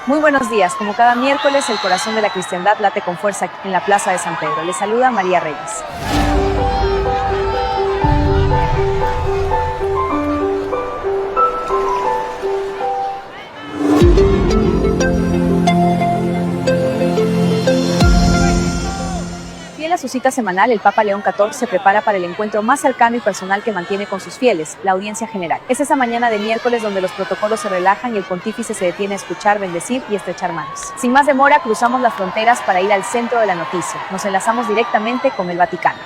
Muy buenos días. Como cada miércoles, el corazón de la cristiandad late con fuerza en la Plaza de San Pedro. Les saluda María Reyes. Fiel a su cita semanal, el Papa León XIV se prepara para el encuentro más cercano y personal que mantiene con sus fieles, la audiencia general. Es esa mañana de miércoles donde los protocolos se relajan y el pontífice se detiene a escuchar, bendecir y estrechar manos. Sin más demora, cruzamos las fronteras para ir al centro de la noticia. Nos enlazamos directamente con el Vaticano.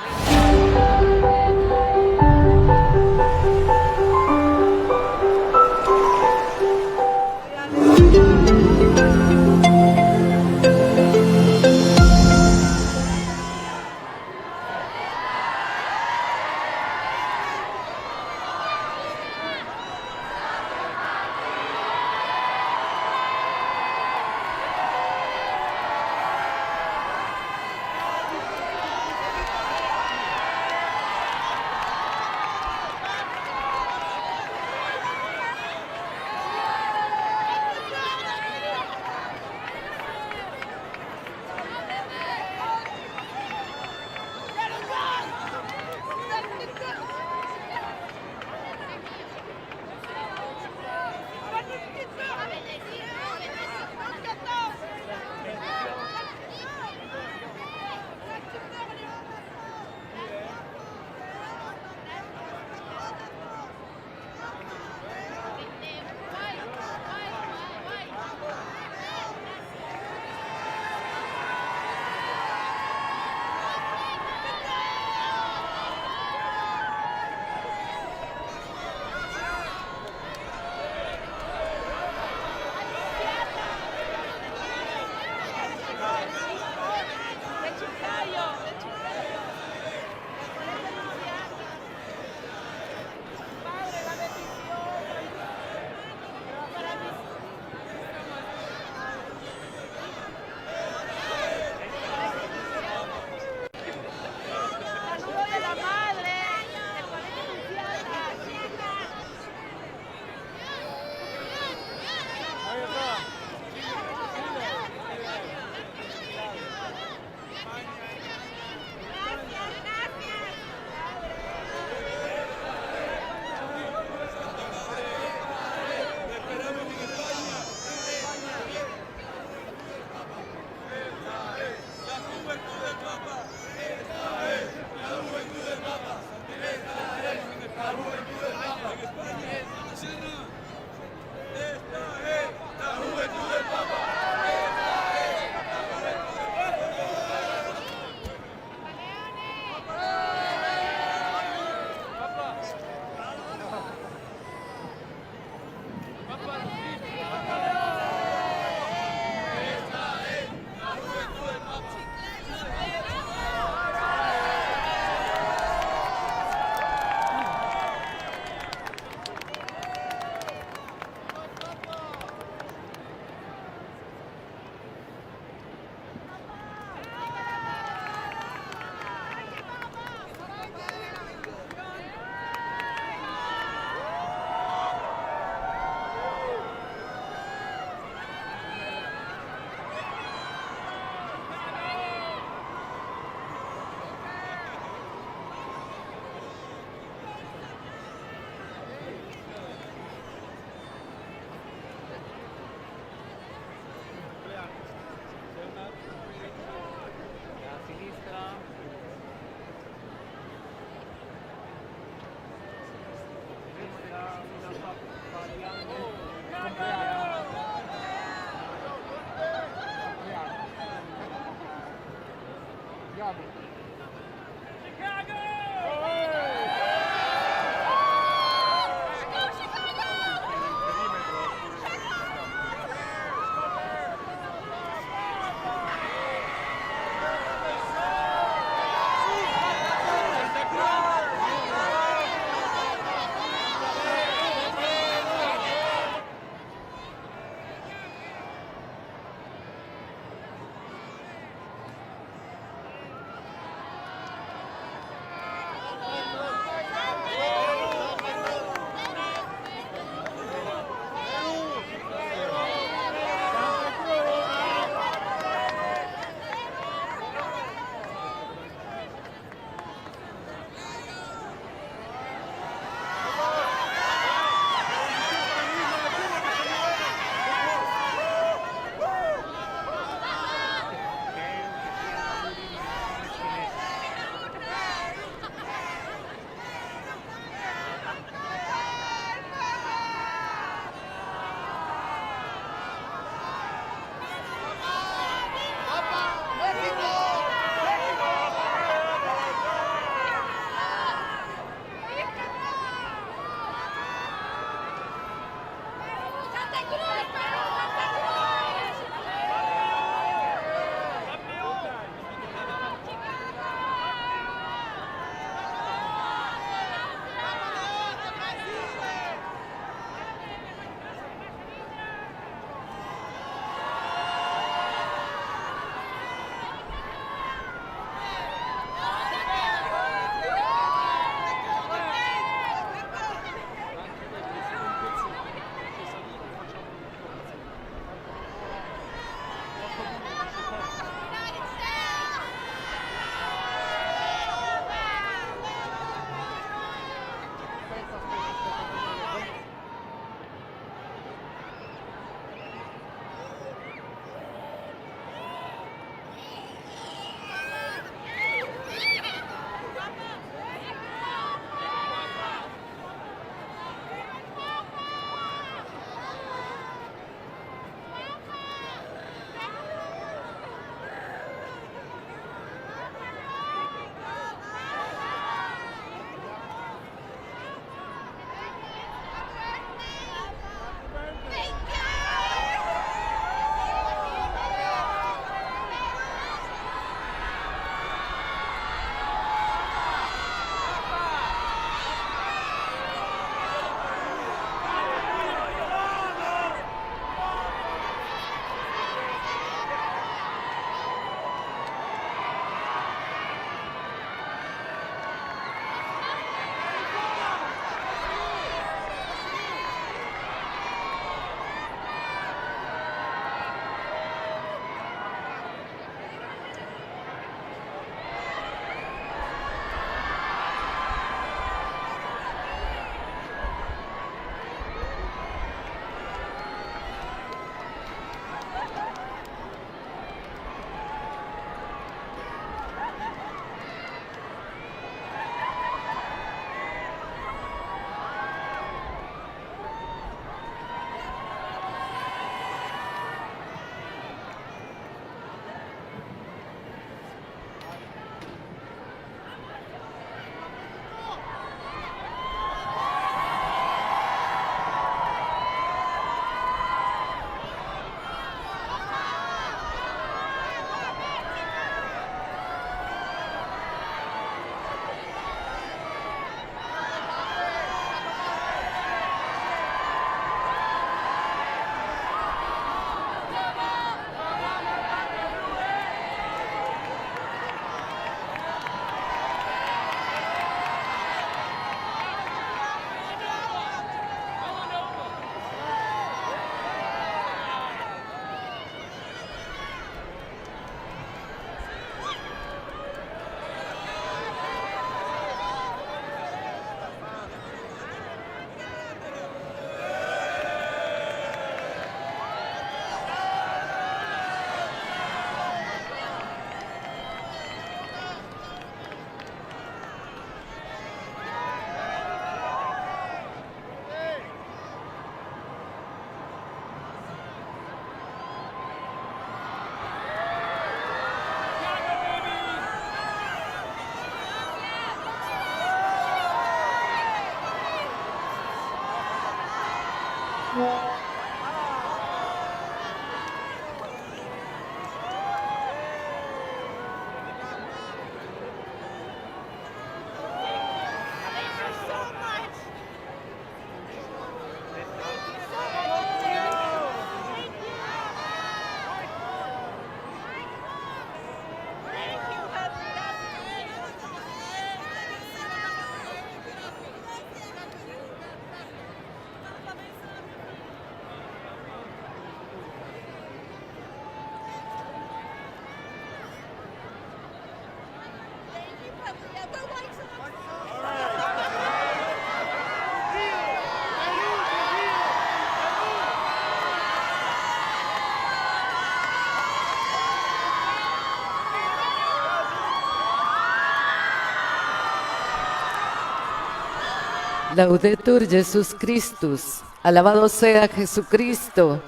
Laudetur Jesus Christus, alabado sea Jesucristo.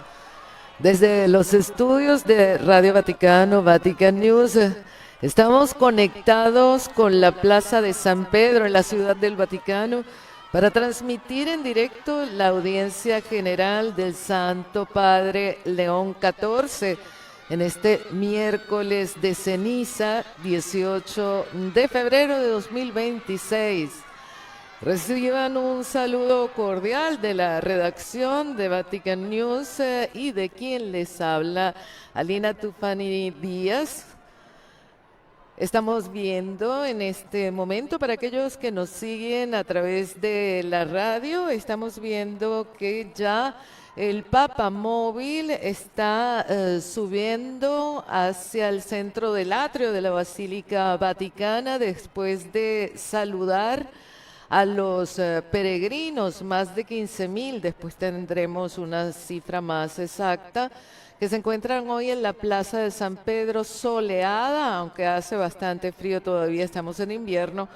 Desde los estudios de Radio Vaticano, Vatican News, estamos conectados con la Plaza de San Pedro en la Ciudad del Vaticano para transmitir en directo la audiencia general del Santo Padre León XIV en este miércoles de ceniza, 18 de febrero de 2026. Reciban un saludo cordial de la redacción de Vatican News y de quien les habla, Alina Tufani Díaz. Estamos viendo en este momento, para aquellos que nos siguen a través de la radio, estamos viendo que ya el Papa Móvil está subiendo hacia el centro del atrio de la Basílica Vaticana después de saludar a los peregrinos, más de 15.000, después tendremos una cifra más exacta, que se encuentran hoy en la Plaza de San Pedro soleada, aunque hace bastante frío todavía, estamos en invierno,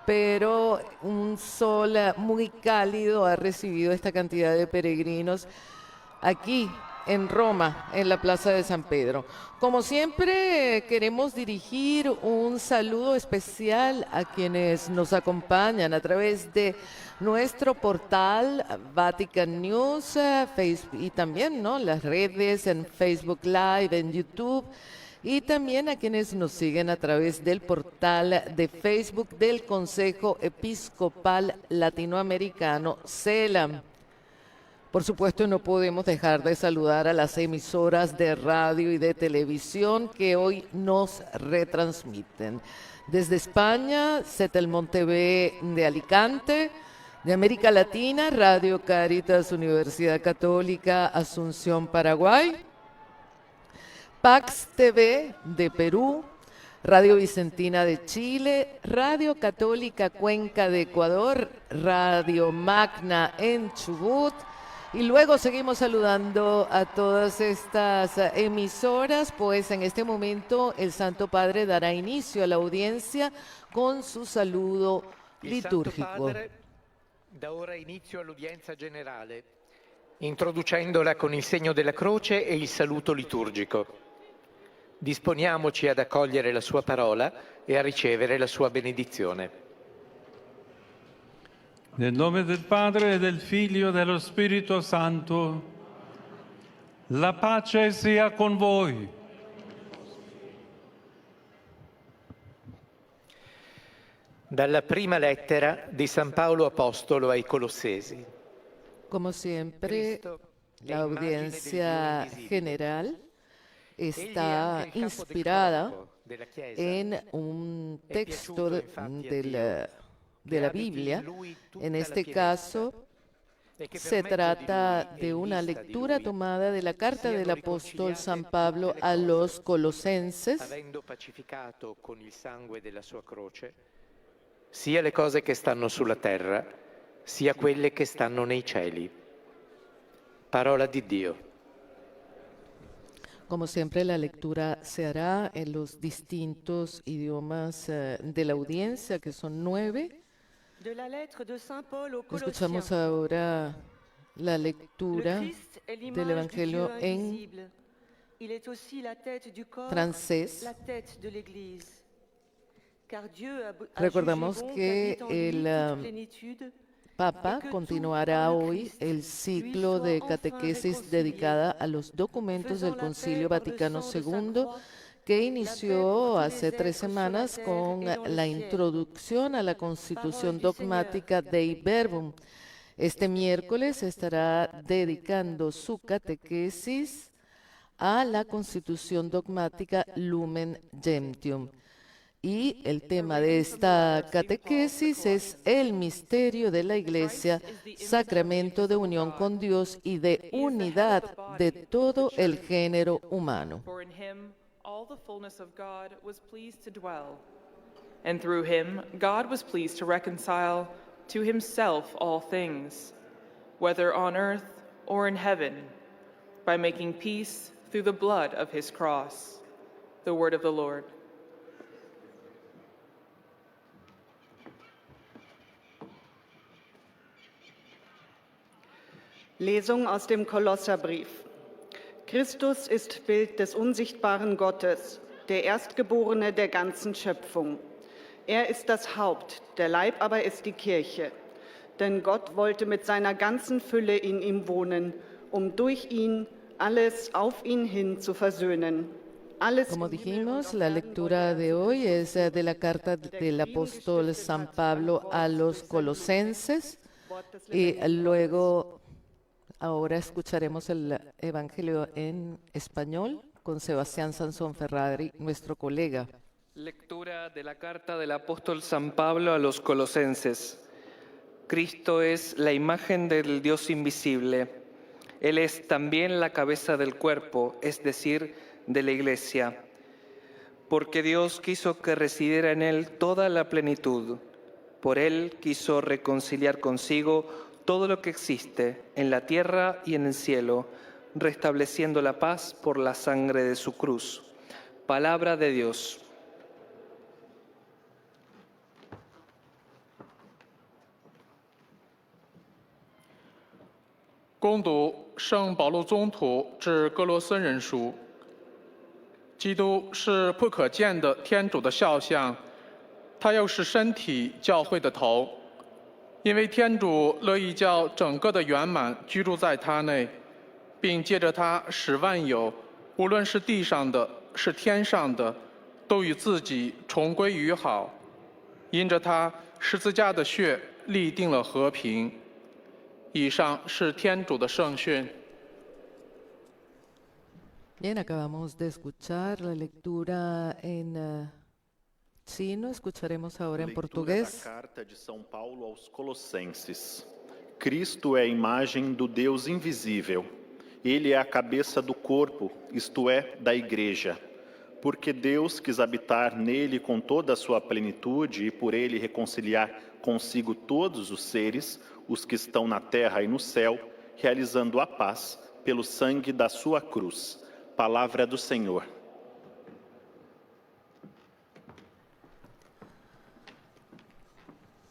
pero un sol muy cálido ha recibido esta cantidad de peregrinos aquí en Roma, en la Plaza de San Pedro. Como siempre, queremos dirigir un saludo especial a quienes nos acompañan a través de nuestro portal Vatican News, Facebook, y también las redes en Facebook Live, en YouTube, y también a quienes nos siguen a través del portal de Facebook del Consejo Episcopal Latinoamericano, CELAM. Por supuesto, no podemos dejar de saludar a las emisoras de radio y de televisión que hoy nos retransmiten. Desde España, Setelmont TV de Alicante; de América Latina, Radio Caritas Universidad Católica Asunción, Paraguay; Pax TV de Perú; Radio Vicentina de Chile; Radio Católica Cuenca de Ecuador; Radio Magna en Chubut. Y luego seguimos saludando a todas estas emisoras, pues en este momento el Santo Padre dará inicio a la audiencia con su saludo litúrgico. Il Santo Padre dà ora inizio all'udienza generale, introducendola con il segno della croce e il saluto liturgico. Disponiamoci ad accogliere la sua parola e a ricevere la sua benedizione. Nel nome del Padre, e del Figlio e dello Spirito Santo, la pace sia con voi. Dalla prima lettera di San Paolo Apostolo ai Colossesi. Como siempre, la audiencia general está inspirada en un texto de la Biblia. En este caso, se trata de una lectura tomada de la carta del apóstol San Pablo a los Colosenses. Avendo pacificato con il sangue della sua croce sia le cose che stanno sulla terra, sia quelle che stanno nei cieli. Parola di Dio. Como siempre, la lectura se hará en los distintos idiomas de la audiencia, que son 9. Escuchamos ahora la lectura del Evangelio en francés. Recordamos que el Papa continuará hoy el ciclo de catequesis dedicada a los documentos del Concilio Vaticano II, que inició hace 3 semanas con la introducción a la Constitución Dogmática Dei Verbum. Este miércoles estará dedicando su catequesis a la Constitución Dogmática Lumen Gentium. Y el tema de esta catequesis es el misterio de la Iglesia, sacramento de unión con Dios y de unidad de todo el género humano. All the fullness of God was pleased to dwell, and through him God was pleased to reconcile to himself all things, whether on earth or in heaven, by making peace through the blood of his cross. The word of the Lord. Lesung aus dem Kolosserbrief. Christus ist Bild des unsichtbaren Gottes, der Erstgeborene der ganzen Schöpfung. Er ist das Haupt, der Leib aber ist die Kirche. Denn Gott wollte mit seiner ganzen Fülle in ihm wohnen, um durch ihn alles auf ihn hin zu versöhnen. Como dijimos, la lectura de hoy es de la carta del apóstol San Pablo a los colosenses y luego ahora escucharemos el Evangelio en español con Sebastián Sansón Ferrari, nuestro colega. Lectura de la carta del apóstol San Pablo a los colosenses. Cristo es la imagen del Dios invisible. Él es también la cabeza del cuerpo, es decir, de la Iglesia. Porque Dios quiso que residiera en Él toda la plenitud. Por Él quiso reconciliar consigo todo lo que existe en la tierra y en el cielo, restableciendo la paz por la sangre de su cruz. Palabra de Dios.恭读圣保禄宗徒致哥罗森人书。基督是不可见的天主的肖像，他又是身体教会的头。因为天主乐意叫整个的圆满居住在他内，并借着他使万有，无论是地上的，是天上的，都与自己重归于好。因着他十字架的血立定了和平。以上是天主的圣训。Bien, acabamos de escuchar la lectura en chino, escucharemos ahora en portugués. Da carta de São Paulo aos Colossenses. Cristo é a imagem do Deus invisível. Ele é a cabeça do corpo, isto é, da igreja. Porque Deus quis habitar nele com toda a sua plenitude e por ele reconciliar consigo todos os seres, os que estão na terra e no céu, realizando a paz pelo sangue da sua cruz. Palavra do Senhor.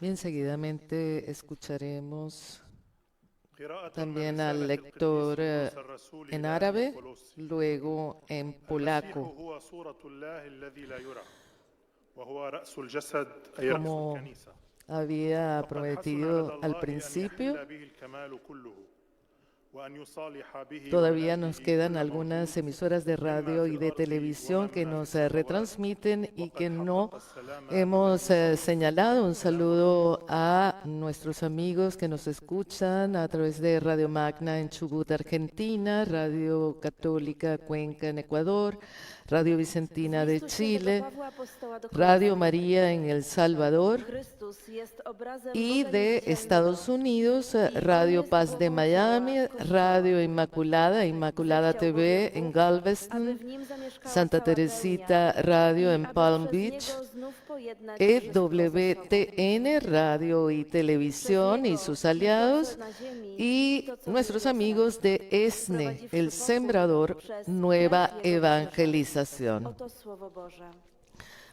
Bien, seguidamente escucharemos también al lector en árabe, luego en polaco. Como había prometido al principio, todavía nos quedan algunas emisoras de radio y de televisión que nos retransmiten y que no hemos señalado. Un saludo a nuestros amigos que nos escuchan a través de Radio Magna en Chubut, Argentina, Radio Católica Cuenca en Ecuador, Radio Vicentina de Chile, Radio María en El Salvador y de Estados Unidos, Radio Paz de Miami, Radio Inmaculada, Inmaculada TV en Galveston, Santa Teresita Radio en Palm Beach, EWTN Radio y Televisión y sus aliados, y nuestros amigos de ESNE, El Sembrador, Nueva Evangelización.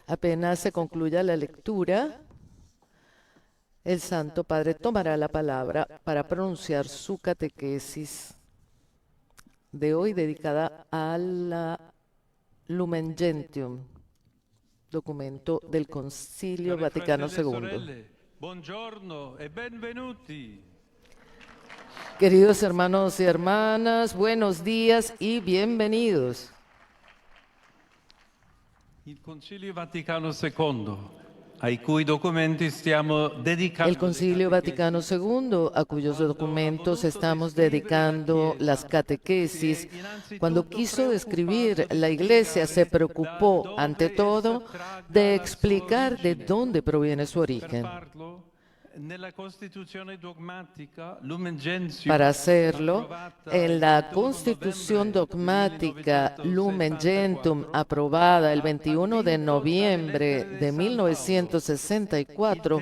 Apenas se concluya la lectura, el Santo Padre tomará la palabra para pronunciar su catequesis de hoy dedicada a la Lumen Gentium, documento del Concilio Vaticano II. Buongiorno e benvenuti. Queridos hermanos y hermanas, buenos días y bienvenidos. Il Concilio Vaticano II, ai cui documenti stiamo dedicando. El Concilio Vaticano II, a cuyos documentos estamos dedicando las catequesis, cuando quiso describir la Iglesia, se preocupó, ante todo, de explicar de dónde proviene su origen. Para hacerlo, en la Constitución Dogmática Lumen Gentium, aprobada el 21 de noviembre de 1964,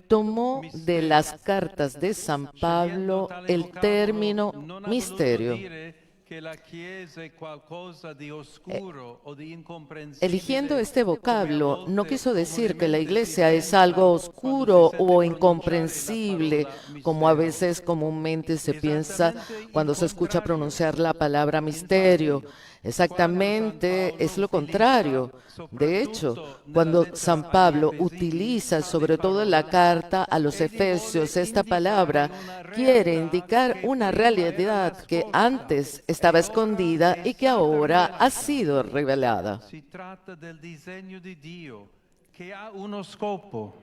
tomó de las cartas de San Pablo el término misterio. Eligiendo este vocablo, no quiso decir que la Iglesia es algo oscuro o incomprensible, como a veces comúnmente se piensa cuando se escucha pronunciar la palabra misterio. Exactamente es lo contrario. De hecho, cuando San Pablo utiliza, sobre todo en la carta a los Efesios, esta palabra, quiere indicar una realidad que antes estaba escondida y que ahora ha sido revelada. Si trata del disegno di Dio che ha uno scopo.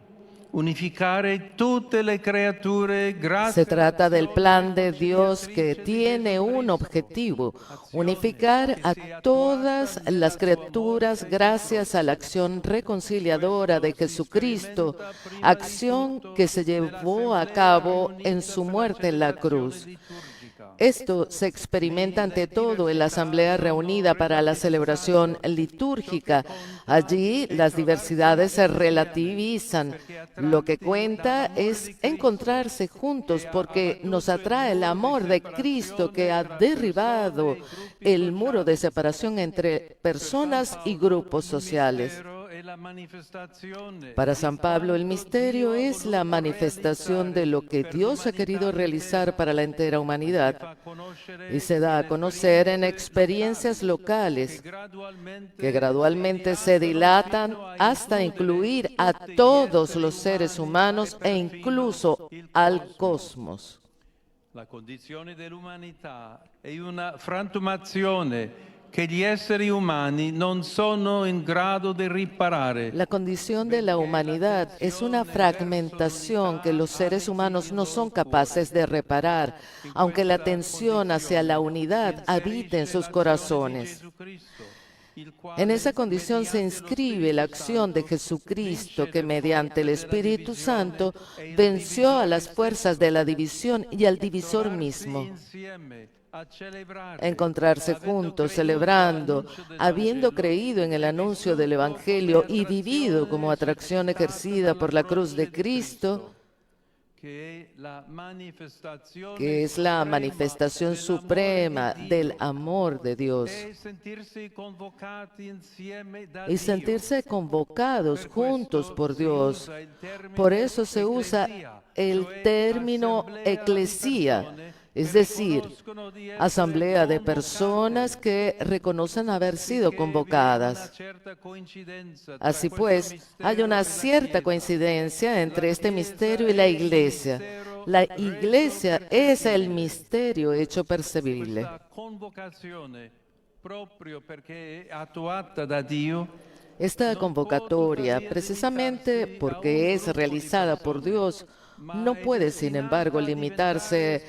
Unificare tutte le creature grazie. Se trata del plan de Dios que tiene un objetivo, unificar a todas las criaturas gracias a la acción reconciliadora de Jesucristo, acción que se llevó a cabo en su muerte en la cruz. Esto se experimenta ante todo en la asamblea reunida para la celebración litúrgica. Allí las diversidades se relativizan. Lo que cuenta es encontrarse juntos porque nos atrae el amor de Cristo que ha derribado el muro de separación entre personas y grupos sociales. Para San Pablo, el misterio es la manifestación de lo que Dios ha querido realizar para la entera humanidad y se da a conocer en experiencias locales que gradualmente se dilatan hasta incluir a todos los seres humanos e incluso al cosmos. La condizione dell'umanità è una frantumazione che gli esseri umani non sono in grado di riparare. La condición de la humanidad es una fragmentación que los seres humanos no son capaces de reparar, aunque la tensión hacia la unidad habite en sus corazones. En esa condición se inscribe la acción de Jesucristo que mediante el Espíritu Santo venció a las fuerzas de la división y al divisor mismo. Encontrarse juntos, celebrando, habiendo creído en el anuncio del Evangelio y vivido como atracción ejercida por la cruz de Cristo, que es la manifestación suprema del amor de Dios, y sentirse convocados juntos por Dios. Por eso se usa el término eclesía, es decir, asamblea de personas que reconocen haber sido convocadas. Así pues, hay una cierta coincidencia entre este misterio y la Iglesia. La Iglesia es el misterio hecho percibible. Esta convocatoria, precisamente porque es realizada por Dios, no puede, sin embargo, limitarse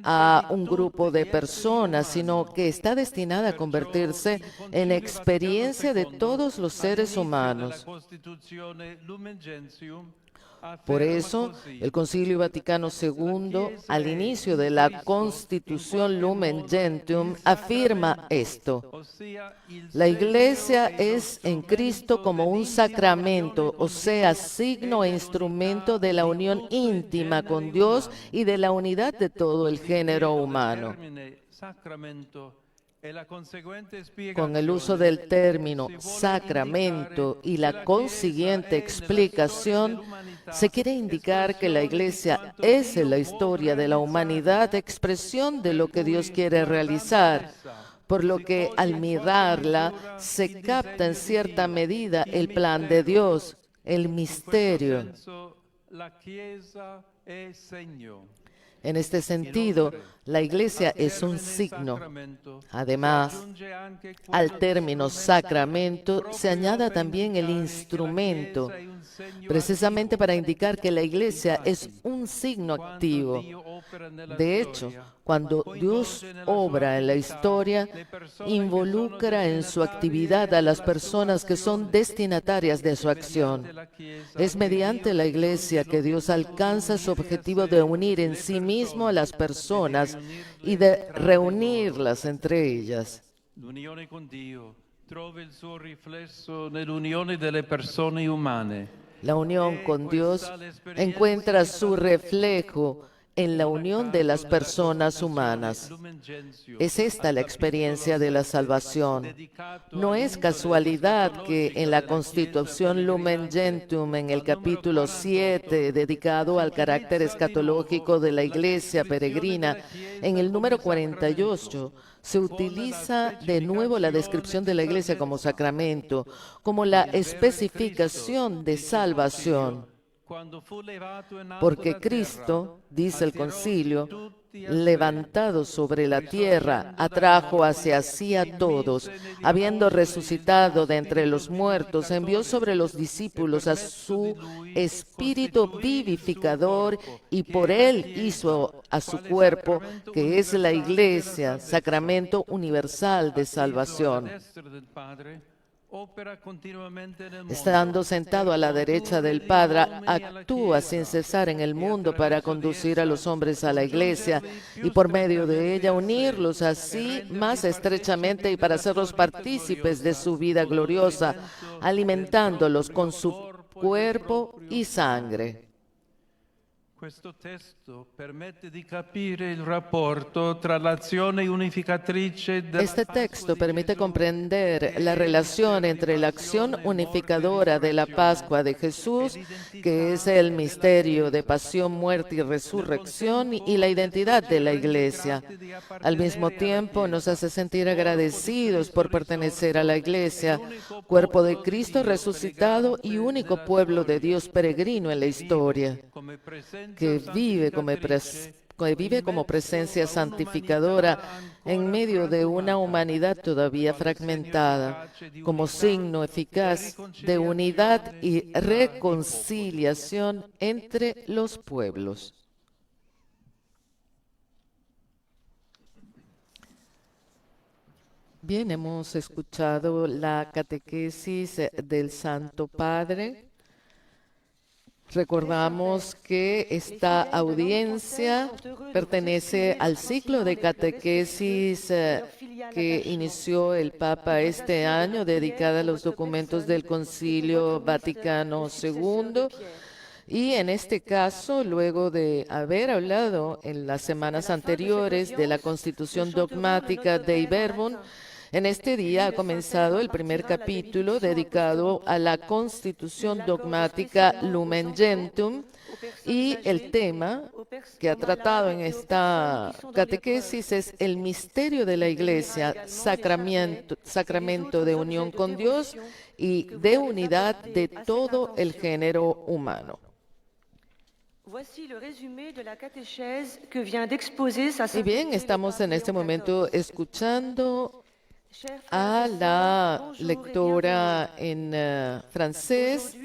a un grupo de personas, sino que está destinada a convertirse en experiencia de todos los seres humanos. Por eso, el Concilio Vaticano II, al inicio de la Constitución Lumen Gentium, afirma esto: la Iglesia es en Cristo como un sacramento, o sea, signo e instrumento de la unión íntima con Dios y de la unidad de todo el género humano. Con el uso del término sacramento y la consiguiente explicación, se quiere indicar que la Iglesia es en la historia de la humanidad expresión de lo que Dios quiere realizar, por lo que al mirarla se capta en cierta medida el plan de Dios, el misterio. En este sentido, la Iglesia es un signo. Además, al término sacramento se añade también el instrumento, precisamente para indicar que la Iglesia es un signo activo. De hecho, cuando Dios obra en la historia, involucra en su actividad a las personas que son destinatarias de su acción. Es mediante la Iglesia que Dios alcanza su objetivo de unir en sí mismo a las personas y de reunirlas entre ellas. L'unione con Dio trova il suo riflesso nell'unione delle persone umane. La unión con Dios encuentra su reflejo en la unión de las personas humanas. Es esta la experiencia de la salvación. No es casualidad que en la Constitución Lumen Gentium, en el capítulo 7, dedicado al carácter escatológico de la Iglesia peregrina, en el número 48, se utiliza de nuevo la descripción de la Iglesia como sacramento, como la especificación de salvación. Porque Cristo, dice el concilio, levantado sobre la tierra, atrajo hacia sí a todos, habiendo resucitado de entre los muertos, envió sobre los discípulos a su espíritu vivificador y por él hizo a su cuerpo, que es la Iglesia, sacramento universal de salvación. Estando sentado a la derecha del Padre, actúa sin cesar en el mundo para conducir a los hombres a la Iglesia y por medio de ella unirlos así más estrechamente y para hacerlos partícipes de su vida gloriosa, alimentándolos con su cuerpo y sangre. Questo testo permette di capire il rapporto tra l'azione unificatrice della Este texto permite comprender la relación entre la acción unificadora de la Pascua de Jesús, que es el misterio de pasión, muerte y resurrección, y la identidad de la Iglesia. Al mismo tiempo, nos hace sentir agradecidos por pertenecer a la Iglesia, cuerpo de Cristo resucitado y único pueblo de Dios peregrino en la historia, que vive como presencia santificadora en medio de una humanidad todavía fragmentada, como signo eficaz de unidad y reconciliación entre los pueblos. Bien, hemos escuchado la catequesis del Santo Padre. Recordamos que esta audiencia pertenece al ciclo de catequesis que inició el Papa este año, dedicada a los documentos del Concilio Vaticano II. Y en este caso, luego de haber hablado en las semanas anteriores de la Constitución Dogmática Dei Verbum, en este día ha comenzado el primer capítulo dedicado a la Constitución Dogmática Lumen Gentium, y el tema que ha tratado en esta catequesis es el misterio de la Iglesia, sacramento de unión con Dios y de unidad de todo el género humano. Y bien, estamos en este momento escuchando a la lectora en francés,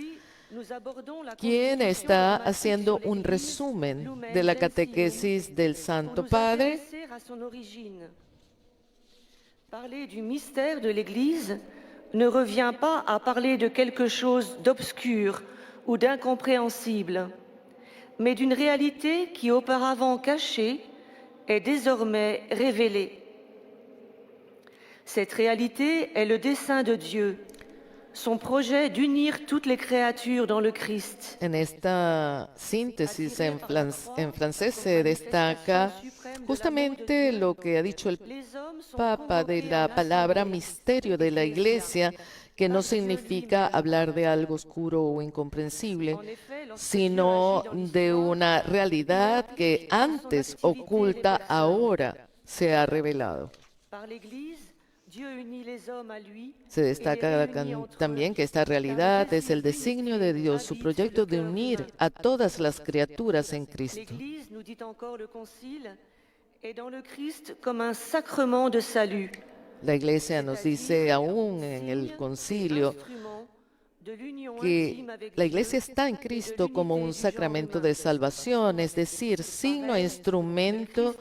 quien está haciendo un resumen de la catequesis del Santo Padre. Parler du mystère de l'Église ne revient pas à parler de quelque chose d'obscur ou d'incompréhensible, mais d'une réalité qui auparavant cachée est désormais révélée. Cette réalité est le dessein de Dieu, son projet d'unir toutes les créatures dans le Christ. En esta síntesis en francés se destaca justamente lo que ha dicho el Papa de la palabra misterio de la Iglesia, que no significa hablar de algo oscuro o incomprensible, sino de una realidad que antes oculta, ahora se ha revelado. Se destaca también que esta realidad es el designio de Dios, su proyecto de unir a todas las criaturas en Cristo. La Iglesia nos dice aún en el concilio que la Iglesia está en Cristo como un sacramento de salvación, es decir, signo e instrumento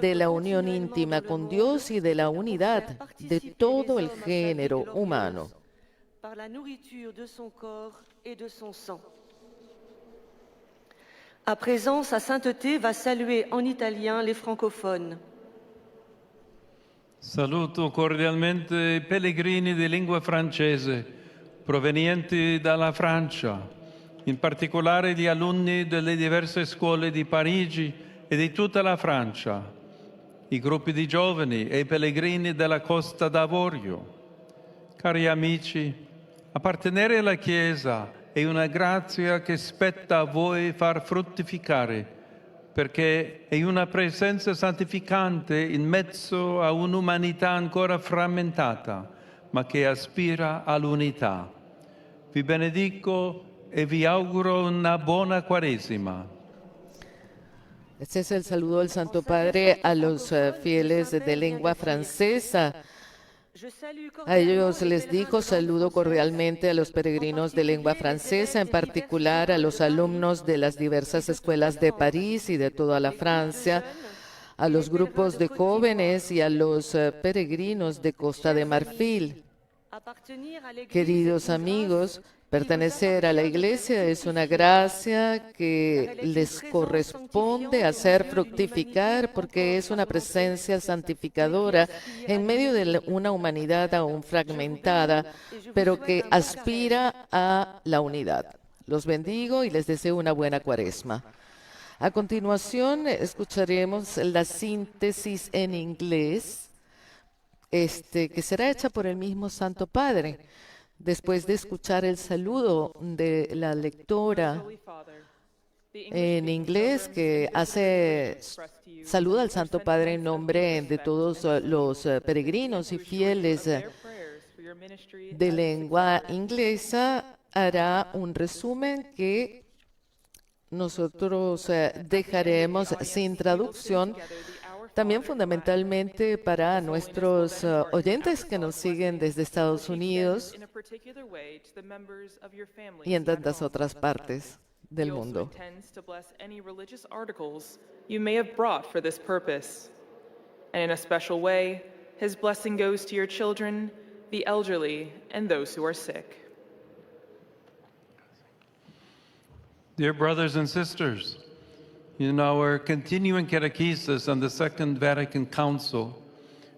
de la unión íntima con Dios y de la unidad de todo el género humano. À présent, sa sainteté va saluer en italien les francophones. Saluto cordialmente i pellegrini di lingua francese provenienti dalla Francia, in particolare gli alunni delle diverse scuole di Parigi e di tutta la Francia, i gruppi di giovani e i pellegrini della Costa d'Avorio. Cari amici, appartenere alla Chiesa è una grazia che spetta a voi far fruttificare, perché è una presenza santificante in mezzo a un'umanità ancora frammentata, ma che aspira all'unità. Vi benedico e vi auguro una buona Quaresima. Este es el saludo del Santo Padre a los fieles de lengua francesa. A ellos les dijo, saludo cordialmente a los peregrinos de lengua francesa, en particular a los alumnos de las diversas escuelas de París y de toda la Francia, a los grupos de jóvenes y a los peregrinos de Costa de Marfil. Queridos amigos, pertenecer a la Iglesia es una gracia que les corresponde hacer fructificar porque es una presencia santificadora en medio de una humanidad aún fragmentada, pero que aspira a la unidad. Los bendigo y les deseo una buena Cuaresma. A continuación, escucharemos la síntesis en inglés, que será hecha por el mismo Santo Padre. Después de escuchar el saludo de la lectora en inglés que saluda al Santo Padre en nombre de todos los peregrinos y fieles de lengua inglesa, hará un resumen que nosotros dejaremos sin traducción. También fundamentalmente para nuestros oyentes que nos siguen desde Estados Unidos y en tantas otras partes del mundo. You may have brought for this purpose. And in a special way, his blessing goes to your children, the elderly, and those who are sick. Dear brothers and sisters, in our continuing catechesis on the Second Vatican Council,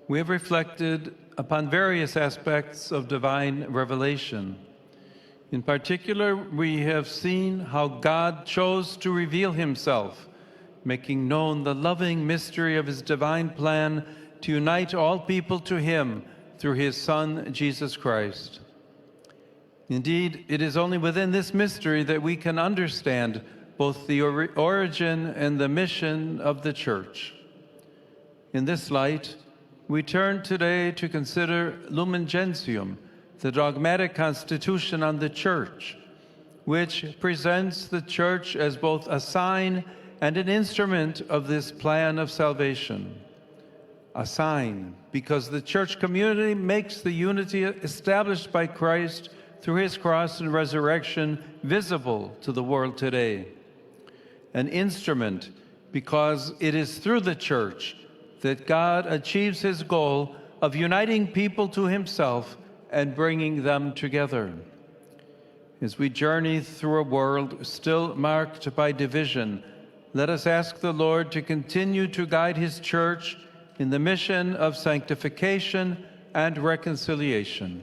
we have reflected upon various aspects of divine revelation. In particular, we have seen how God chose to reveal himself, making known the loving mystery of his divine plan to unite all people to him through his Son, Jesus Christ. Indeed, it is only within this mystery that we can understand both the origin and the mission of the Church. In this light, we turn today to consider Lumen Gentium, the dogmatic constitution on the Church, which presents the Church as both a sign and an instrument of this plan of salvation. A sign, because the Church community makes the unity established by Christ through his cross and resurrection visible to the world today. An instrument, because it is through the Church that God achieves his goal of uniting people to himself and bringing them together. As we journey through a world still marked by division, let us ask the Lord to continue to guide his Church in the mission of sanctification and reconciliation.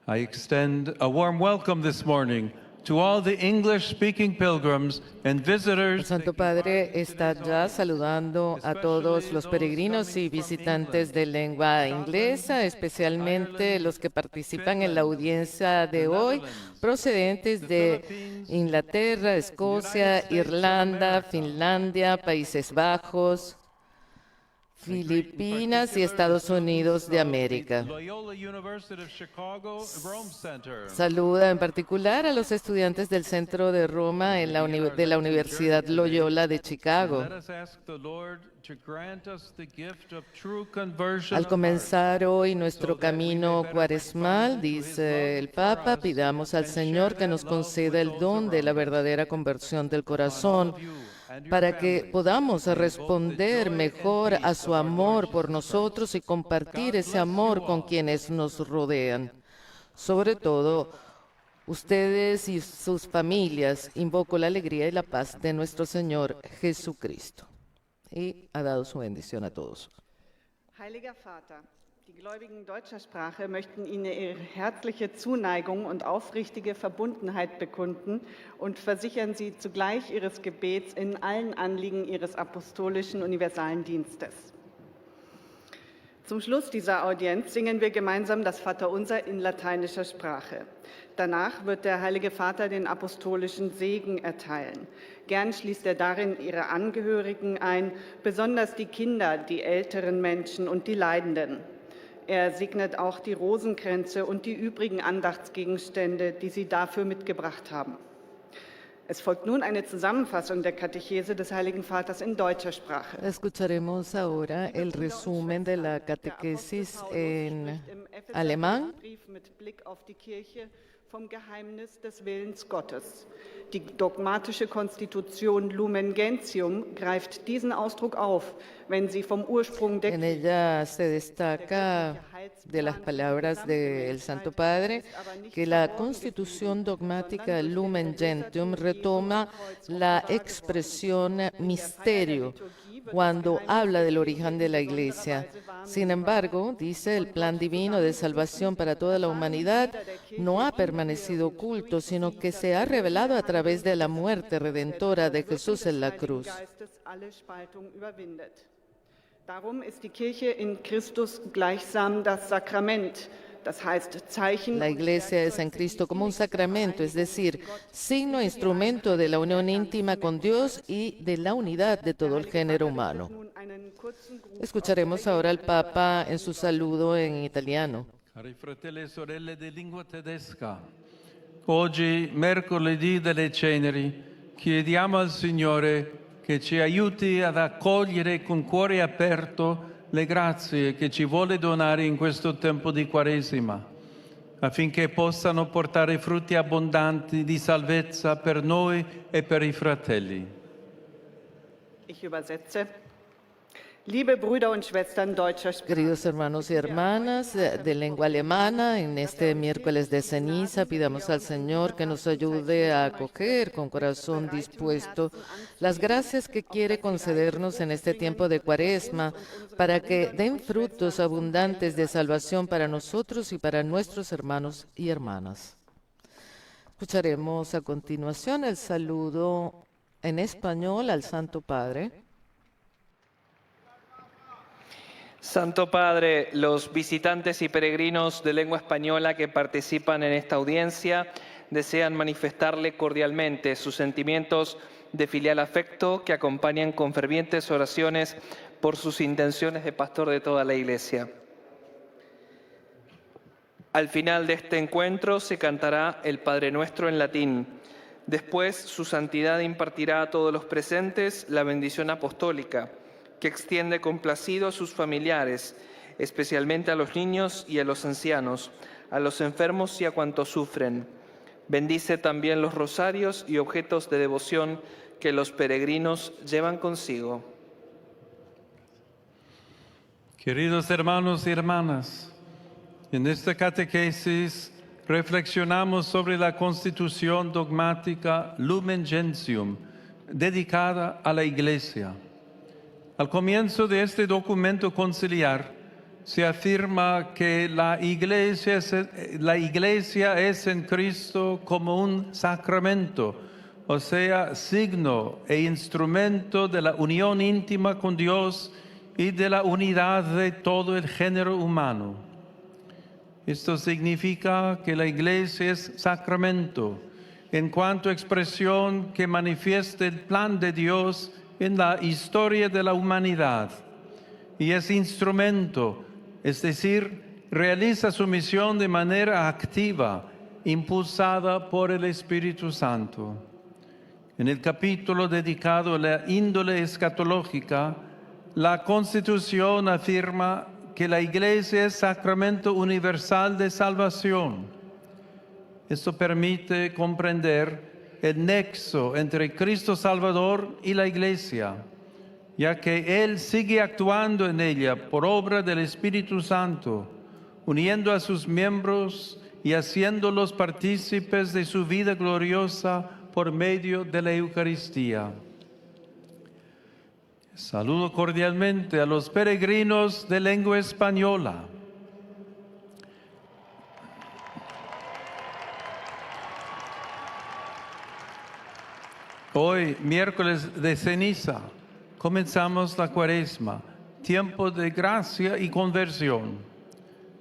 I extend a warm welcome this morning to all the English-speaking pilgrims and visitors. El Santo Padre está ya saludando a todos los peregrinos y visitantes de lengua inglesa, especialmente los que participan en la audiencia de hoy, procedentes de Inglaterra, Escocia, Irlanda, Finlandia, Países Bajos, Filipinas y Estados Unidos de América. Saluda en particular a los estudiantes del Centro de Roma de la Universidad Loyola de Chicago. Al comenzar hoy nuestro camino cuaresmal, dice el Papa, pidamos al Señor que nos conceda el don de la verdadera conversión del corazón, para que podamos responder mejor a su amor por nosotros y compartir ese amor con quienes nos rodean. Sobre todo, ustedes y sus familias, invoco la alegría y la paz de nuestro Señor Jesucristo. Y ha dado su bendición a todos. Heiliger Vater, Die Gläubigen deutscher Sprache möchten Ihnen ihre herzliche Zuneigung und aufrichtige Verbundenheit bekunden und versichern Sie zugleich Ihres Gebets in allen Anliegen Ihres apostolischen universalen Dienstes. Zum Schluss dieser Audienz singen wir gemeinsam das Vaterunser in lateinischer Sprache. Danach wird der Heilige Vater den apostolischen Segen erteilen. Gern schließt er darin ihre Angehörigen ein, besonders die Kinder, die älteren Menschen und die Leidenden. Er segnet auch die Rosenkränze und die übrigen Andachtsgegenstände, die Sie dafür mitgebracht haben. Es folgt nun eine Zusammenfassung der Katechese des Heiligen Vaters in deutscher Sprache. Escucharemos ahora el resumen de la catequesis en alemán. Mit Blick auf die Kirche vom Geheimnis des Willens Gottes. Die dogmatische Konstitution Lumen Gentium greift diesen Ausdruck auf, wenn sie vom Ursprung der En ella se destaca de las palabras del Santo Padre que la constitución dogmática Lumen Gentium retoma la expresión misterio cuando habla del origen de la Iglesia. Sin embargo, dice, el plan divino de salvación para toda la humanidad no ha permanecido oculto, sino que se ha revelado a través de la muerte redentora de Jesús en la cruz. Darum ist die Kirche in Christus gleichsam das Sakrament, das heißt Zeichen. La Iglesia es en Cristo como un sacramento, es decir, signo e instrumento de la unión íntima con Dios y de la unidad de todo el género humano. Escucharemos ahora al Papa en su saludo en italiano. Cari fratelli e sorelle di lingua tedesca, oggi, mercoledì delle Ceneri, chiediamo al Signore che ci aiuti ad accogliere con cuore aperto le grazie che ci vuole donare in questo tempo di Quaresima, affinché possano portare frutti abbondanti di salvezza per noi e per i fratelli. Ich übersetze. Liebe Brüder und Schwestern deutscher Sprache. Queridos hermanos y hermanas de lengua alemana, en este miércoles de ceniza pidamos al Señor que nos ayude a acoger con corazón dispuesto las gracias que quiere concedernos en este tiempo de Cuaresma para que den frutos abundantes de salvación para nosotros y para nuestros hermanos y hermanas. Escucharemos a continuación el saludo en español al Santo Padre. Santo Padre, los visitantes y peregrinos de lengua española que participan en esta audiencia desean manifestarle cordialmente sus sentimientos de filial afecto que acompañan con fervientes oraciones por sus intenciones de pastor de toda la Iglesia. Al final de este encuentro se cantará el Padre Nuestro en latín. Después, su santidad impartirá a todos los presentes la bendición apostólica, que extiende complacido a sus familiares, especialmente a los niños y a los ancianos, a los enfermos y a cuantos sufren. Bendice también los rosarios y objetos de devoción que los peregrinos llevan consigo. Queridos hermanos y hermanas, en esta catequesis reflexionamos sobre la constitución dogmática Lumen Gentium, dedicada a la Iglesia. Al comienzo de este documento conciliar se afirma que la Iglesia es en Cristo como un sacramento, o sea, signo e instrumento de la unión íntima con Dios y de la unidad de todo el género humano. Esto significa que la Iglesia es sacramento en cuanto a expresión que manifiesta el plan de Dios en la historia de la humanidad, y es instrumento, es decir, realiza su misión de manera activa, impulsada por el Espíritu Santo. En el capítulo dedicado a la índole escatológica, la Constitución afirma que la Iglesia es sacramento universal de salvación. Esto permite comprender el nexo entre Cristo Salvador y la Iglesia, ya que Él sigue actuando en ella por obra del Espíritu Santo, uniendo a sus miembros y haciéndolos partícipes de su vida gloriosa por medio de la Eucaristía. Saludo cordialmente a los peregrinos de lengua española. Hoy, miércoles de ceniza, comenzamos la Cuaresma, tiempo de gracia y conversión.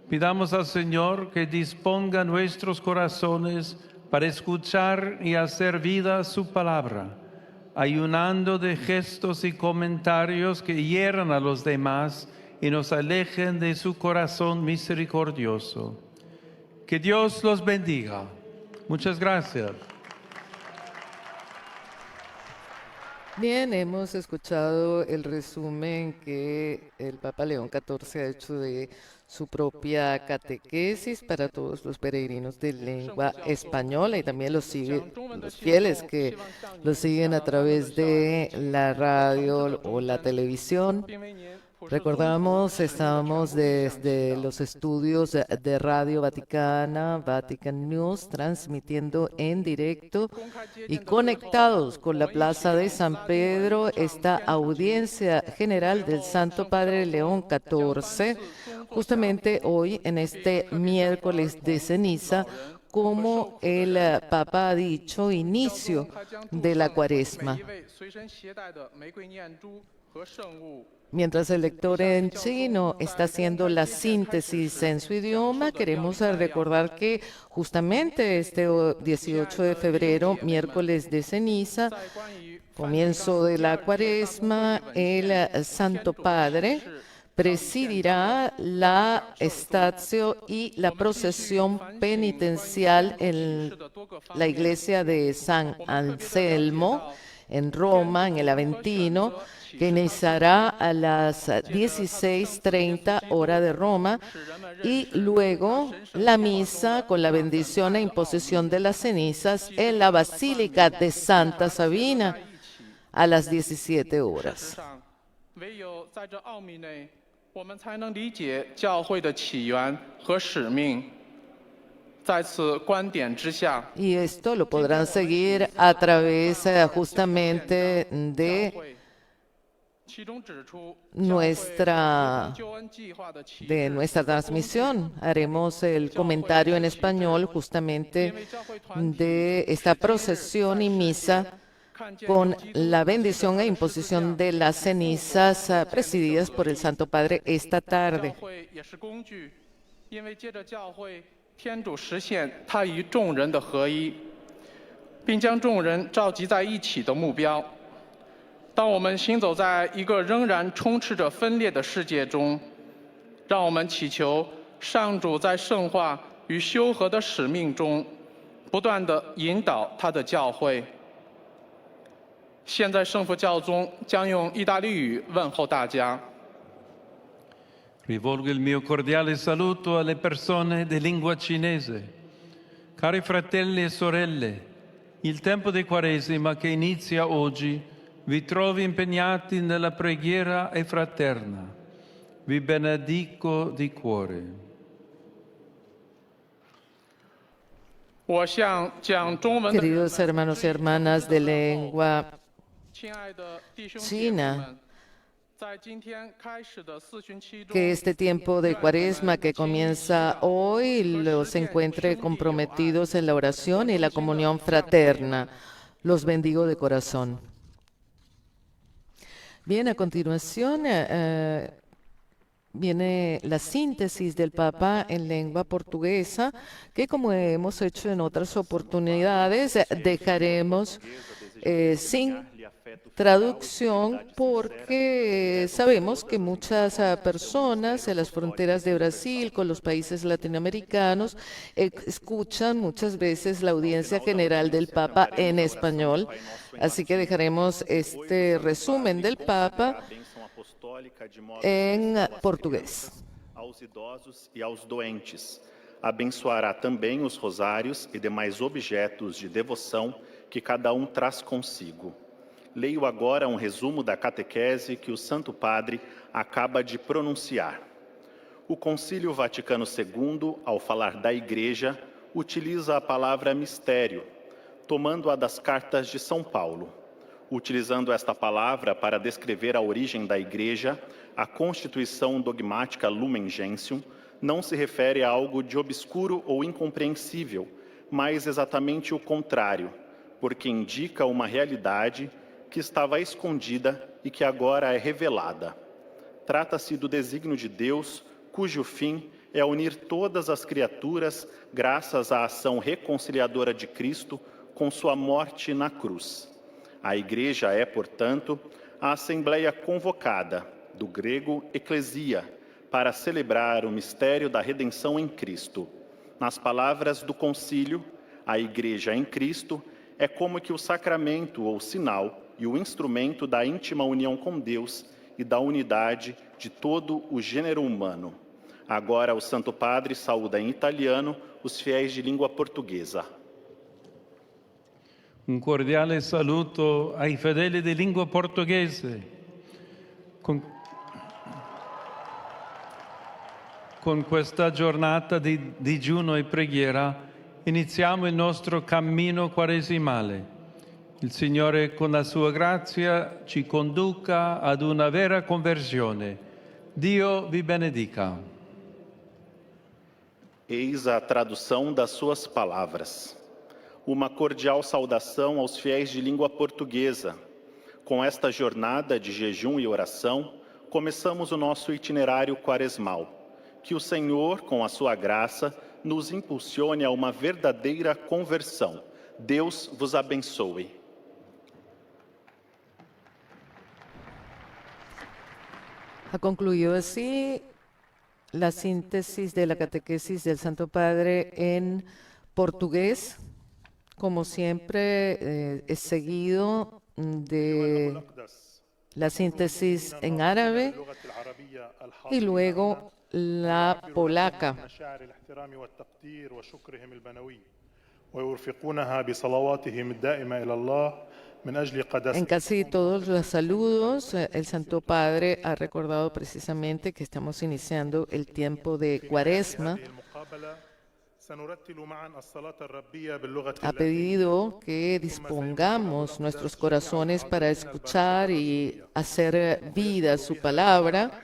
Pidamos al Señor que disponga nuestros corazones para escuchar y hacer vida su palabra, ayunando de gestos y comentarios que hieran a los demás y nos alejen de su corazón misericordioso. Que Dios los bendiga. Muchas gracias. Bien, hemos escuchado el resumen que el Papa León XIV ha hecho de su propia catequesis para todos los peregrinos de lengua española y también los fieles que los siguen a través de la radio o la televisión. Recordamos, estamos desde los estudios de Radio Vaticana, Vatican News, transmitiendo en directo y conectados con la Plaza de San Pedro esta audiencia general del Santo Padre León XIV, justamente hoy en este miércoles de ceniza, como el Papa ha dicho, inicio de la Cuaresma. Mientras el lector en chino está haciendo la síntesis en su idioma, queremos recordar que justamente este 18 de febrero, miércoles de ceniza, comienzo de la Cuaresma, el Santo Padre presidirá la statio y la procesión penitencial en la iglesia de San Anselmo, en Roma, en el Aventino, que iniciará a las 16:30 hora de Roma, y luego la misa con la bendición e imposición de las cenizas en la Basílica de Santa Sabina a las 17 horas. Y esto lo podrán seguir a través justamente de nuestra transmisión. Haremos el comentario en español justamente de esta procesión y misa con la bendición e imposición de las cenizas presididas por el Santo Padre esta tarde. 天主实现他与众人的合一，并将众人召集在一起的目标。当我们行走在一个仍然充斥着分裂的世界中，让我们祈求上主在圣化与修和的使命中，不断地引导他的教会。现在圣父教宗将用意大利语问候大家。 Rivolgo il mio cordiale saluto alle persone di lingua cinese. Cari fratelli e sorelle, il tempo di Quaresima che inizia oggi vi trovi impegnati nella preghiera e fraterna. Vi benedico di cuore. Queridos hermanos y hermanas de lengua china, que este tiempo de Cuaresma que comienza hoy los encuentre comprometidos en la oración y la comunión fraterna. Los bendigo de corazón. Bien, a continuación viene la síntesis del Papa en lengua portuguesa, que como hemos hecho en otras oportunidades, dejaremos sin traducción porque sabemos que muchas personas en las fronteras de Brasil con los países latinoamericanos escuchan muchas veces la audiencia general del Papa en español, así que dejaremos este resumen del Papa en portugués. Aos idosos e aos doentes. Abençoará também os rosários e demais objetos de devoção que cada traz consigo. Leio agora um resumo da catequese que o Santo Padre acaba de pronunciar. O Concílio Vaticano II, ao falar da Igreja, utiliza a palavra mistério, tomando-a das cartas de São Paulo. Utilizando esta palavra para descrever a origem da Igreja, a constituição dogmática Lumen Gentium não se refere a algo de obscuro ou incompreensível, mas exatamente o contrário, porque indica uma realidade que estava escondida e que agora é revelada. Trata-se do desígnio de Deus, cujo fim é unir todas as criaturas graças à ação reconciliadora de Cristo com sua morte na cruz. A Igreja é, portanto, a assembleia convocada, do grego eclesia, para celebrar o mistério da redenção em Cristo. Nas palavras do concílio, a Igreja em Cristo é como que o sacramento ou sinal e o instrumento da íntima união com Deus e da unidade de todo o gênero humano. Agora o Santo Padre saúda em italiano os fiéis de língua portuguesa. Un cordiale saluto ai fedeli di lingua portoghese. Con questa giornata di digiuno e preghiera iniziamo il nostro cammino quaresimale. Il Signore con la sua grazia ci conduca ad una vera conversione. Dio vi benedica. Eis a tradução das suas palavras. Uma cordial saudação aos fiéis de língua portuguesa. Com esta jornada de jejum e oração, começamos o nosso itinerário quaresmal. Que o Senhor, com a sua graça, nos impulsione a uma verdadeira conversão. Deus vos abençoe. Ha concluido así la síntesis de la catequesis del Santo Padre en portugués. Como siempre, es seguido de la síntesis en árabe y luego la polaca. En casi todos los saludos, el Santo Padre ha recordado precisamente que estamos iniciando el tiempo de Cuaresma. Ha pedido que dispongamos nuestros corazones para escuchar y hacer vida su palabra,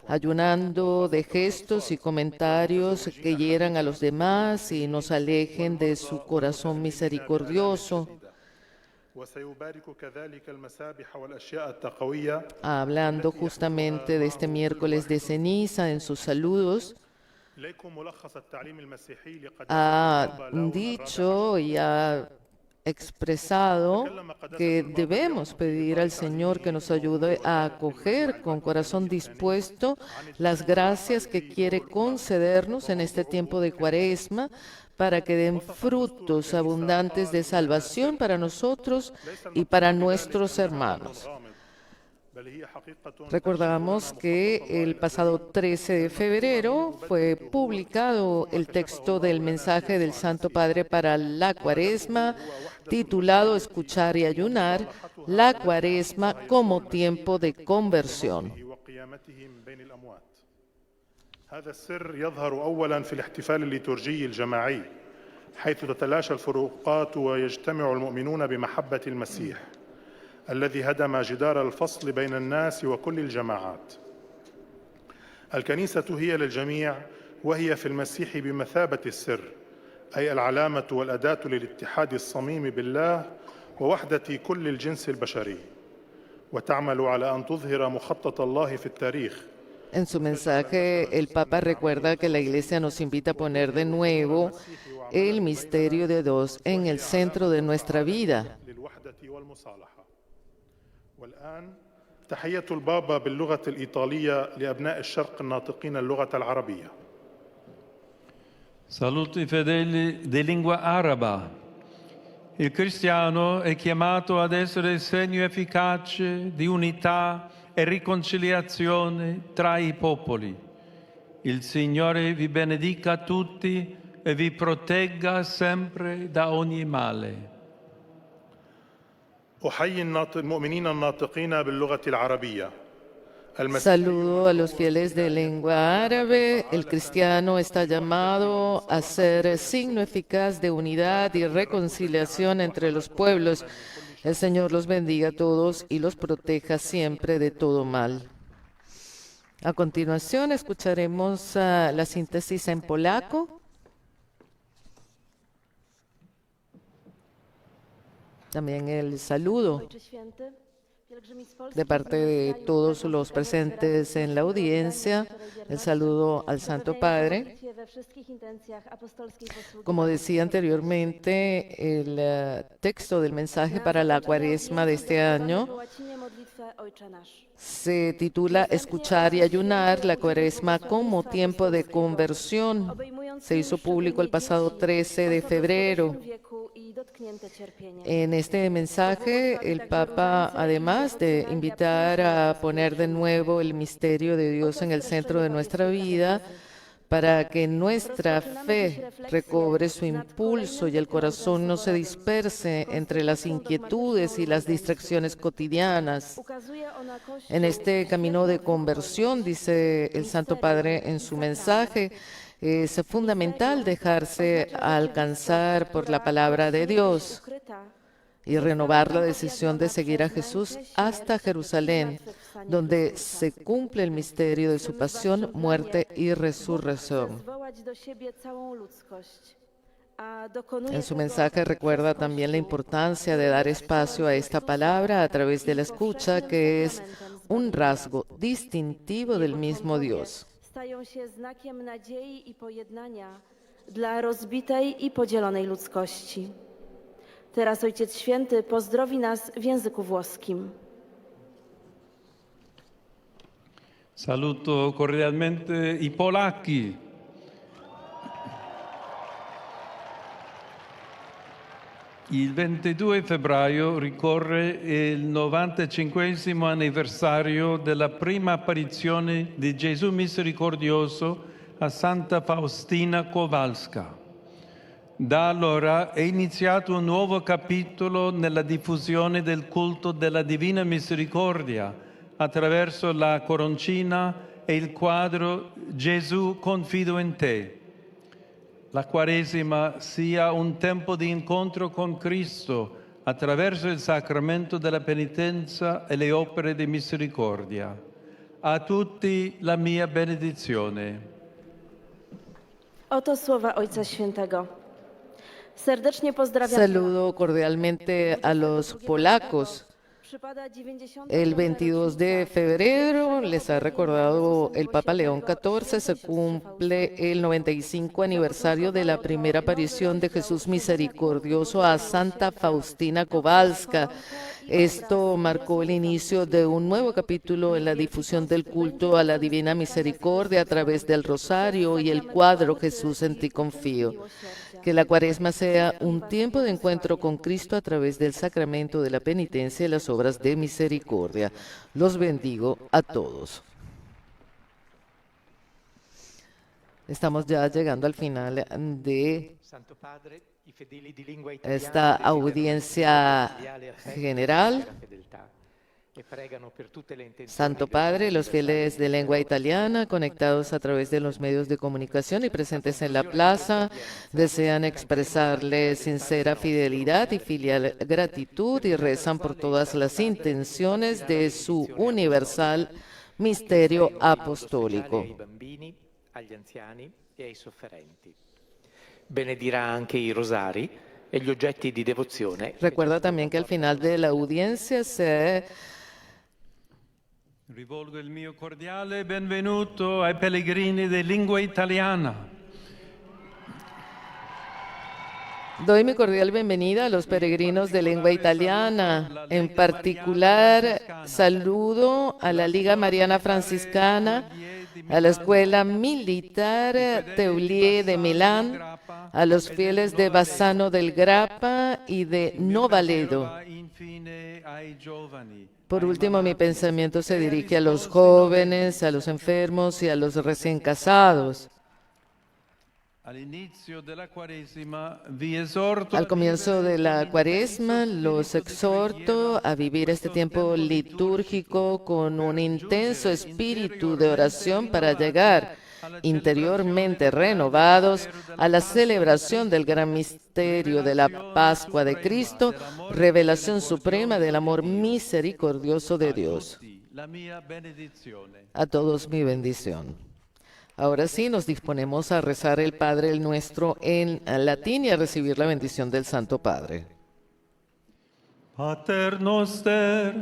ayunando de gestos y comentarios que hieran a los demás y nos alejen de su corazón misericordioso. Hablando justamente de este miércoles de ceniza en sus saludos, ha dicho y ha expresado que debemos pedir al Señor que nos ayude a acoger con corazón dispuesto las gracias que quiere concedernos en este tiempo de Cuaresma, para que den frutos abundantes de salvación para nosotros y para nuestros hermanos. Recordamos que el pasado 13 de febrero fue publicado el texto del mensaje del Santo Padre para la Cuaresma, titulado Escuchar y ayunar, la Cuaresma como tiempo de conversión. هذا السر يظهر أولاً في الاحتفال الليتورجي الجماعي حيث تتلاشى الفروقات ويجتمع المؤمنون بمحبة المسيح الذي هدم جدار الفصل بين الناس وكل الجماعات. الكنيسة هي للجميع وهي في المسيح بمثابة السر، أي العلامة والأداة للاتحاد الصميم بالله ووحدة كل الجنس البشري، وتعمل على أن تظهر مخطط الله في التاريخ. En su mensaje, el Papa recuerda que la Iglesia nos invita a poner de nuevo el misterio de Dios en el centro de nuestra vida. والآن تحية البابا باللغة الإيطالية لأبناء الشرق الناطقين اللغة العربية. Saluto i fedeli di lingua araba. Il cristiano è chiamato ad essere segno efficace di unità e riconciliazione tra i popoli. Il Signore vi benedica tutti e vi protegga sempre da ogni male. أحيي المؤمنين الناطقين باللغة العربية. Saludo a los fieles de lengua árabe. El cristiano está llamado a ser signo eficaz de unidad y reconciliación entre los pueblos. El Señor los bendiga a todos y los proteja siempre de todo mal. A continuación escucharemos la síntesis en polaco. También el saludo de parte de todos los presentes en la audiencia, el saludo al Santo Padre. Como decía anteriormente, el texto del mensaje para la Cuaresma de este año se titula Escuchar y ayunar, la Cuaresma como tiempo de conversión. Se hizo público el pasado 13 de febrero. En este mensaje, el Papa, además de invitar a poner de nuevo el misterio de Dios en el centro de nuestra vida, para que nuestra fe recobre su impulso y el corazón no se disperse entre las inquietudes y las distracciones cotidianas. En este camino de conversión, dice el Santo Padre en su mensaje, es fundamental dejarse alcanzar por la palabra de Dios y renovar la decisión de seguir a Jesús hasta Jerusalén, donde se cumple el misterio de su pasión, muerte y resurrección. En su mensaje recuerda también la importancia de dar espacio a esta palabra a través de la escucha, que es un rasgo distintivo del mismo Dios. Stają się znakiem nadziei i pojednania dla rozbitej i podzielonej ludzkości. Teraz Ojciec Święty pozdrowi nas w języku włoskim. Saluto cordialmente i polacchi. Il 22 febbraio ricorre il 95° anniversario della prima apparizione di Gesù misericordioso a Santa Faustina Kowalska. Da allora è iniziato un nuovo capitolo nella diffusione del culto della Divina Misericordia attraverso la coroncina e il quadro Gesù confido in te. La Quaresima sia un tempo di incontro con Cristo attraverso il sacramento della penitenza e le opere di misericordia. A tutti la mia benedizione. Oto słowa Ojca Świętego. Serdecznie pozdrawiam. Saludo cordialmente a los polacos. El 22 de febrero, les ha recordado el Papa León XIV, se cumple el 95 aniversario de la primera aparición de Jesús misericordioso a Santa Faustina Kowalska. Esto marcó el inicio de un nuevo capítulo en la difusión del culto a la Divina Misericordia a través del rosario y el cuadro Jesús en ti confío. Que la Cuaresma sea un tiempo de encuentro con Cristo a través del sacramento de la penitencia y las obras de misericordia. Los bendigo a todos. Estamos ya llegando al final de esta audiencia general. Santo Padre, los fieles de lengua italiana conectados a través de los medios de comunicación y presentes en la plaza desean expresarle sincera fidelidad y filial gratitud y rezan por todas las intenciones de su universal misterio apostólico. Benedirà anche i rosari e gli oggetti di devozione. Recuerda también que al final de la audiencia se rivolgo il mio cordiale benvenuto ai pellegrini di lingua italiana. Doy mi cordial bienvenida a los peregrinos de lengua italiana. En particular, saludo a la Liga Mariana Franciscana, a la Escuela Militar Teulier de Milán, a los fieles de Bassano del Grappa y de Novaledo. Por último, mi pensamiento se dirige a los jóvenes, a los enfermos y a los recién casados. Al comienzo de la Cuaresma, los exhorto a vivir este tiempo litúrgico con un intenso espíritu de oración para llegar interiormente renovados a la celebración del gran misterio de la Pascua de Cristo, revelación suprema del amor misericordioso de Dios. A todos mi bendición. Ahora sí, nos disponemos a rezar el Padre el Nuestro en latín y a recibir la bendición del Santo Padre. Pater noster,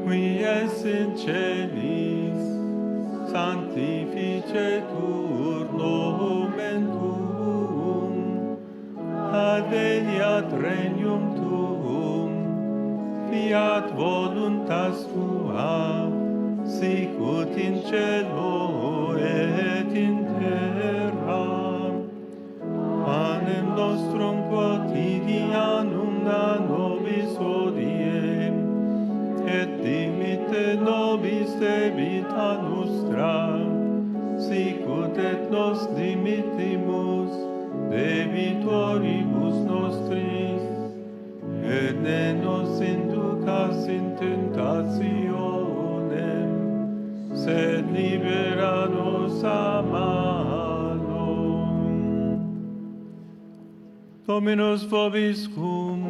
qui es in celis, sanctificetur nomen tuum, adveniat regnum tuum, fiat voluntas tua, sicut in cielo et in terra. Panem nostrum quotidianum da nobis hodie, et dimitte nobis debita nostra, sicut et nos dimittimus debitoribus nostris, et ne nos inducas in tentationem, sed libera nos a malo. Dominus vobiscum,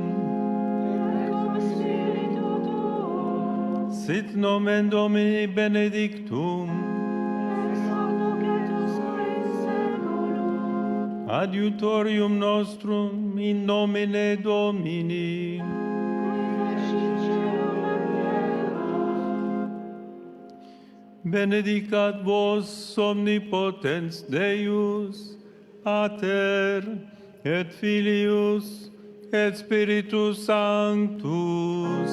sit nomen Domini benedictum, adiutorium nostrum in nomine Domini. Benedicat vos omnipotens Deus, Pater, et Filius, et Spiritus Sanctus.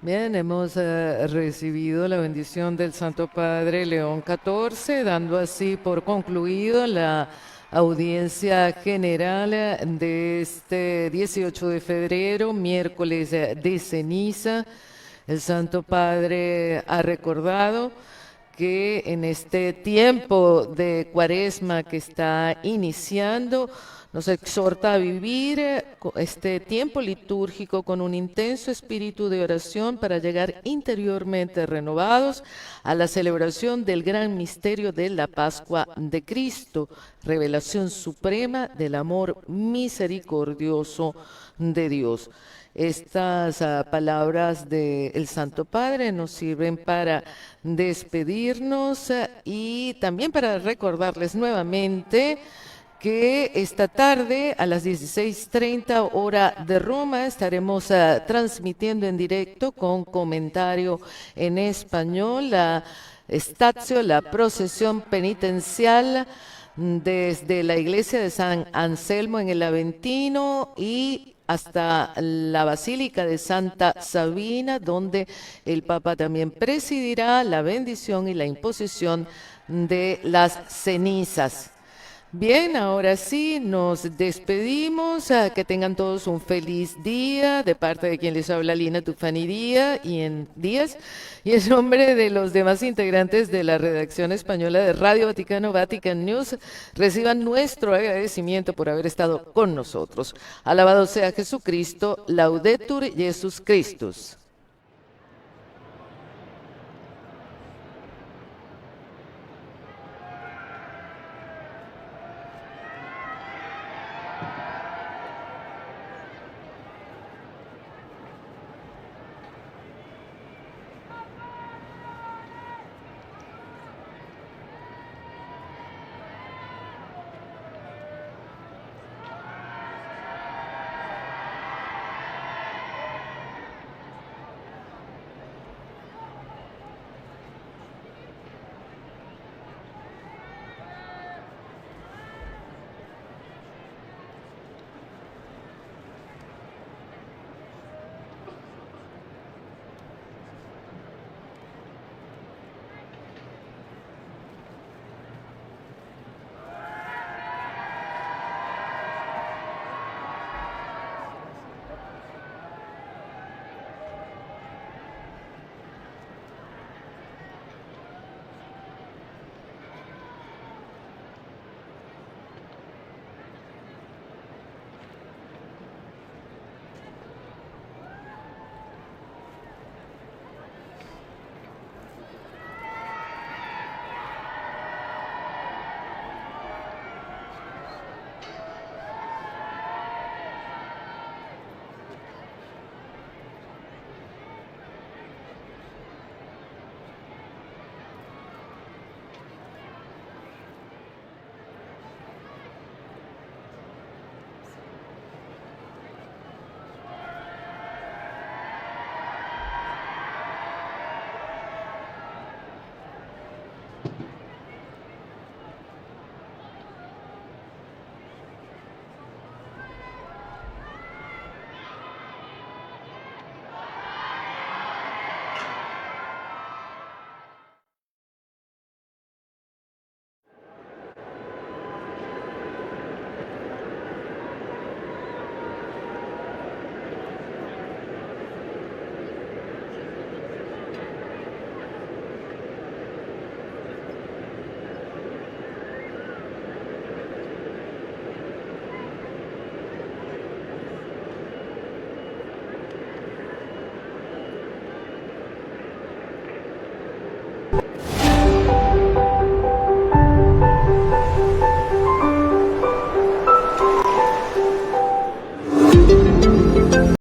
Bien, hemos recibido la bendición del Santo Padre León XIV, dando así por concluido la audiencia general de este 18 de febrero, miércoles de ceniza. El Santo Padre ha recordado que en este tiempo de Cuaresma que está iniciando, nos exhorta a vivir este tiempo litúrgico con un intenso espíritu de oración para llegar interiormente renovados a la celebración del gran misterio de la Pascua de Cristo, revelación suprema del amor misericordioso de Dios. Estas palabras del Santo Padre nos sirven para despedirnos y también para recordarles nuevamente que esta tarde a las 16:30 hora de Roma estaremos transmitiendo en directo con comentario en español la Statio, la procesión penitencial desde la iglesia de San Anselmo en el Aventino y hasta la Basílica de Santa Sabina, donde el Papa también presidirá la bendición y la imposición de las cenizas. Bien, ahora sí, nos despedimos. Que tengan todos un feliz día de parte de quien les habla, Lina Tufani Díaz, y en nombre de los demás integrantes de la redacción española de Radio Vaticano, Vatican News, reciban nuestro agradecimiento por haber estado con nosotros. Alabado sea Jesucristo, Laudetur Jesus Christus.